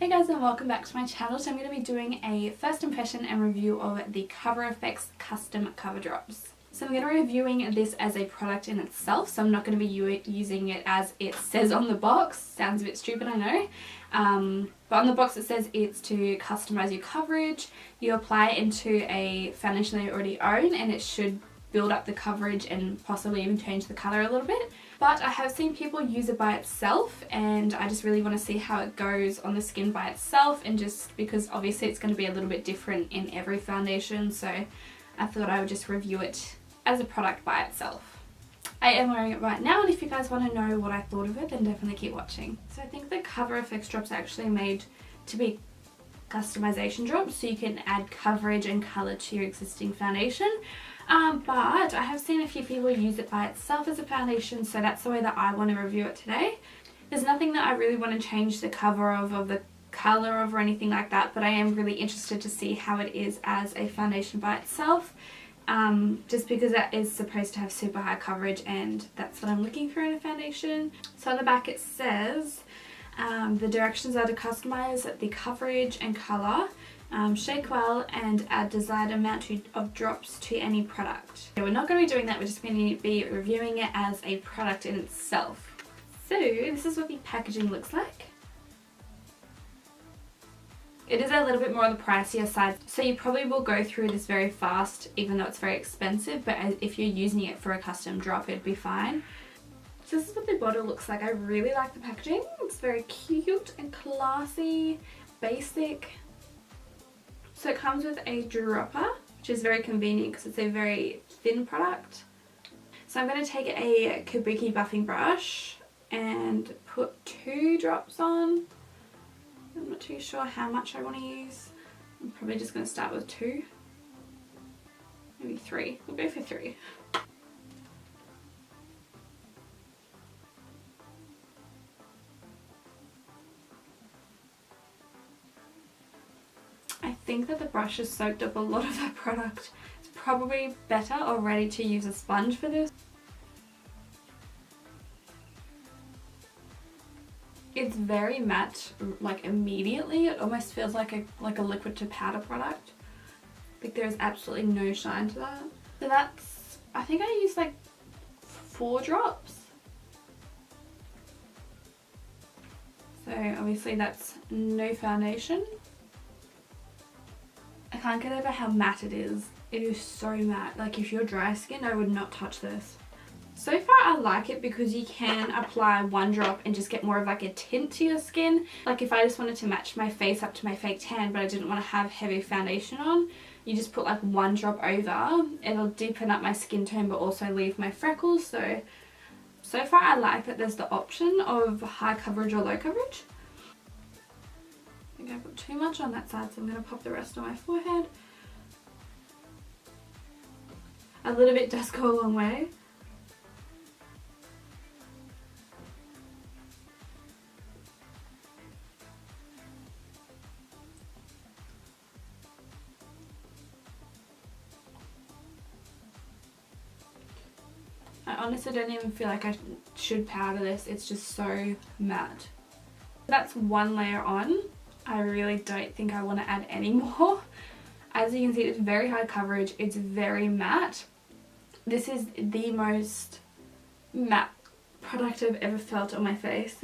Hey guys, and welcome back to my channel. So I'm going to be doing a first impression and review of the Cover FX custom cover drops. So I'm going to be reviewing this as a product in itself, so I'm not going to be using it as it says on the box. Sounds a bit stupid, I know. But on the box it says it's to customize your coverage. You apply it into a foundation that you already own and it should build up the coverage and possibly even change the colour a little bit. But I have seen people use it by itself and I just really want to see how it goes on the skin by itself, and just because obviously it's going to be a little bit different in every foundation, so I thought I would just review it as a product by itself. I am wearing it right now, and if you guys want to know what I thought of it, then definitely keep watching. So I think the Cover FX drops are actually made to be customization drops, so you can add coverage and colour to your existing foundation. But I have seen a few people use it by itself as a foundation, so that's the way that I want to review it today. There's nothing that I really want to change the cover of or the colour of or anything like that, but I am really interested to see how it is as a foundation by itself, just because that is supposed to have super high coverage and that's what I'm looking for in a foundation. So on the back it says the directions are to customize the coverage and colour. Shake well and add desired amount of drops to any product. Okay, we're not going to be doing that, we're just going to be reviewing it as a product in itself. So this is what the packaging looks like. It is a little bit more on the pricier side, so you probably will go through this very fast even though it's very expensive, but if you're using it for a custom drop it'd be fine. So this is what the bottle looks like. I really like the packaging. It's very cute and classy, basic. So it comes with a dropper, which is very convenient because it's a very thin product. So I'm going to take a kabuki buffing brush and put 2 drops on. I'm not too sure how much I want to use. I'm probably just going to start with 2. Maybe 3. We'll go for 3. I think that the brush has soaked up a lot of that product. It's probably better or ready to use a sponge for this. It's very matte, like immediately. It almost feels like a liquid to powder product. Like there is absolutely no shine to that. So that's, I think I used like 4 drops. So obviously that's no foundation. I can't get over how matte it is. It is so matte. Like if you're dry skin, I would not touch this. So far I like it because you can apply 1 drop and just get more of like a tint to your skin. Like if I just wanted to match my face up to my fake tan but I didn't want to have heavy foundation on, you just put like 1 drop over. It'll deepen up my skin tone but also leave my freckles. So far I like that there's the option of high coverage or low coverage. I think I put too much on that side, so I'm going to pop the rest on my forehead. A little bit does go a long way. I honestly don't even feel like I should powder this, it's just so matte. That's 1 layer on. I really don't think I want to add any more. As you can see, it's very high coverage, it's very matte. This is the most matte product I've ever felt on my face.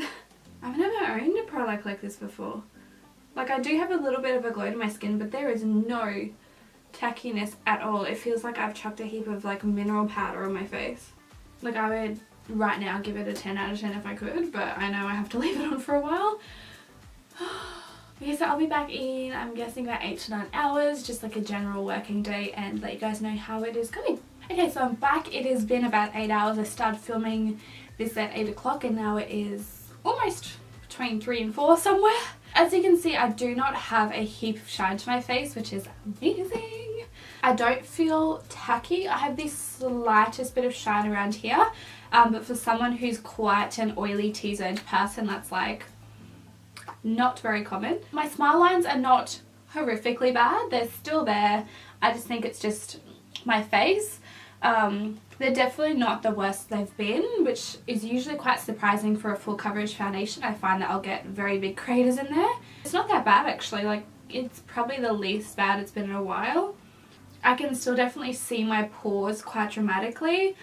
I've never owned a product like this before. Like I do have a little bit of a glow to my skin, but there is no tackiness at all. It feels like I've chucked a heap of like mineral powder on my face. Like I would right now give it a 10 out of 10 if I could, but I know I have to leave it on for a while. Okay, so I'll be back in, I'm guessing about 8 to 9 hours, just like a general working day, and let you guys know how it is going. Okay, so I'm back. It has been about 8 hours. I started filming this at 8 o'clock and now it is almost between 3 and 4 somewhere. As you can see, I do not have a heap of shine to my face, which is amazing. I don't feel tacky. I have the slightest bit of shine around here, but for someone who's quite an oily T-zoned person, that's like not very common. My smile lines are not horrifically bad, they're still there. I just think it's just my face. They're definitely not the worst they've been, which is usually quite surprising for a full coverage foundation. I find that I'll get very big craters in there. It's not that bad actually, like it's probably the least bad it's been in a while. I can still definitely see my pores quite dramatically.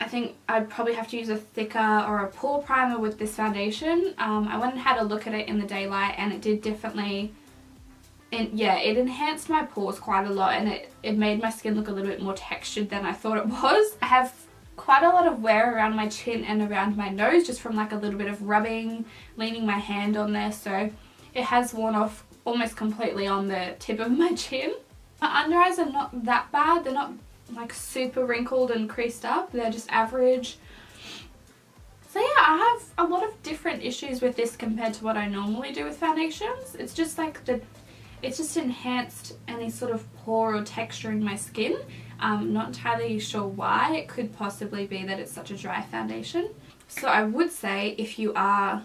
I think I'd probably have to use a thicker or a pore primer with this foundation. I went and had a look at it in the daylight and it did definitely, it enhanced my pores quite a lot, and it made my skin look a little bit more textured than I thought it was. I have quite a lot of wear around my chin and around my nose just from like a little bit of rubbing, leaning my hand on there, so it has worn off almost completely on the tip of my chin. My under eyes are not that bad. They're not like super wrinkled and creased up. They're just average. So yeah, I have a lot of different issues with this compared to what I normally do with foundations. It's just like it's just enhanced any sort of pore or texture in my skin. Not entirely sure why. It could possibly be that it's such a dry foundation. So I would say if you are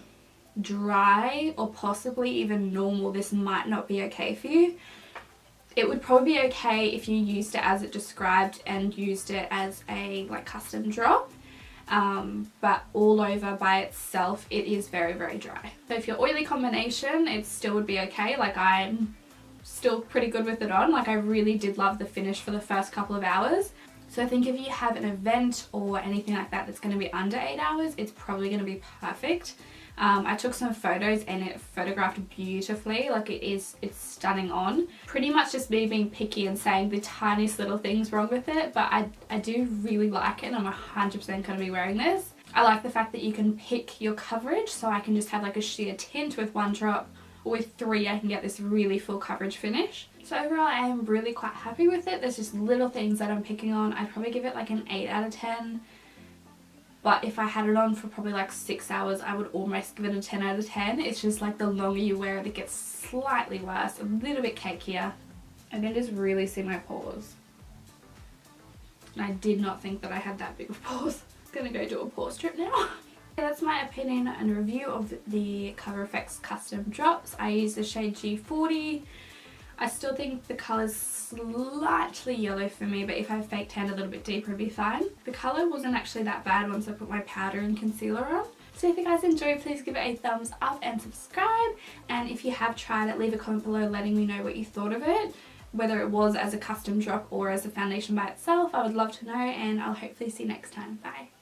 dry or possibly even normal, this might not be okay for you. It would probably be okay if you used it as it described and used it as a like custom drop. But all over by itself it is very, very dry. So if your oily combination, it still would be okay. Like I'm still pretty good with it on. Like I really did love the finish for the first couple of hours. So I think if you have an event or anything like that that's going to be under 8 hours, it's probably going to be perfect. I took some photos and it photographed beautifully. Like it's stunning on. Pretty much just me being picky and saying the tiniest little things wrong with it, but I do really like it and I'm 100% going to be wearing this. I like the fact that you can pick your coverage, so I can just have like a sheer tint with one drop, or with 3 I can get this really full coverage finish. So overall I am really quite happy with it. There's just little things that I'm picking on. I'd probably give it like an 8 out of 10. But if I had it on for probably like 6 hours, I would almost give it a 10 out of 10. It's just like the longer you wear it, it gets slightly worse, a little bit cakier. I can just really see my pores. And I did not think that I had that big of pores. I'm gonna go do a pore strip now. That's my opinion and review of the Cover FX custom drops. I use the shade G40. I still think the colour's slightly yellow for me, but if I fake tan a little bit deeper it'd be fine. The colour wasn't actually that bad once I put my powder and concealer on. So if you guys enjoyed, please give it a thumbs up and subscribe. And if you have tried it, leave a comment below letting me know what you thought of it. Whether it was as a custom drop or as a foundation by itself, I would love to know, and I'll hopefully see you next time. Bye.